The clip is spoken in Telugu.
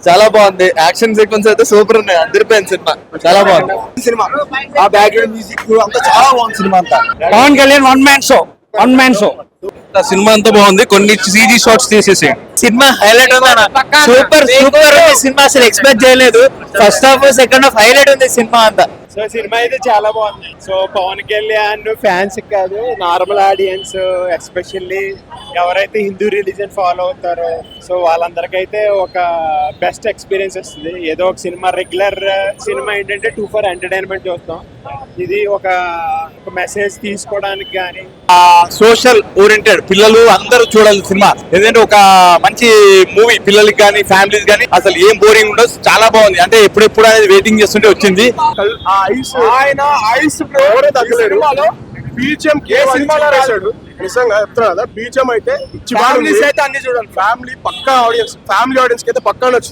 చాలా బాగుంది. యాక్షన్ సీక్వెన్స్ అయితే సూపర్ ఉన్నాయి. అదిరిపోయింది సినిమా, చాలా బాగుంది సినిమా. ఆ బ్యాక్గ్రౌండ్ మ్యూజిక్ అంతా చాలా బాగుంది సినిమా అంతా. Pawan Kalyan one man show. Cinema అంతా బాగుంది. కొన్ని CG షాట్స్ తీసేసి సినిమా హైలైట్ ఉంది అన్న. సూపర్ ఉంది సినిమా. అసలు ఎక్స్పెక్ట్ చేయలేదు. First half second half highlight ఉంది సినిమా అంతా. సో సినిమా అయితే చాలా బాగుంది. సో పవన్ కళ్యాణ్ ఫ్యాన్స్ కాదు, నార్మల్ ఆడియన్స్, ఎస్పెషల్లీ ఎవరైతే హిందూ రిలీజన్ ఫాలో అవుతారో సో వాళ్ళందరికైతే ఒక బెస్ట్ ఎక్స్పీరియన్స్ వస్తుంది. ఏదో ఒక సినిమా, రెగ్యులర్ సినిమా ఏంటంటే 2 ఫర్ ఎంటర్టైన్మెంట్ చూస్తాం. ఇది ఒక మెసేజ్ తీసుకోవడానికి కానీ సోషల్ ఓరియంటెడ్ పిల్లలు అందరూ చూడాలి సినిమా. ఎందుకంటే ఒక మంచి మూవీ పిల్లలకి కానీ ఫ్యామిలీస్ కానీ అసలు ఏం బోరింగ్ ఉండదు. చాలా బాగుంది. అంటే ఎప్పుడెప్పుడు అనేది వెయిటింగ్ చేస్తుంటే వచ్చింది. ఆయన ఐస్ ఎవరో తగ్గలేడు. బీచం సినిమాలో రాశాడు. నిజంగా చెప్తున్నా కదా, బీచం అయితే ఫ్యామిలీస్ అయితే అన్ని చూడాలి. ఫ్యామిలీ పక్కా ఆడియన్స్, ఫ్యామిలీ ఆడియన్స్ కి అయితే పక్కా నచ్చుతుంది.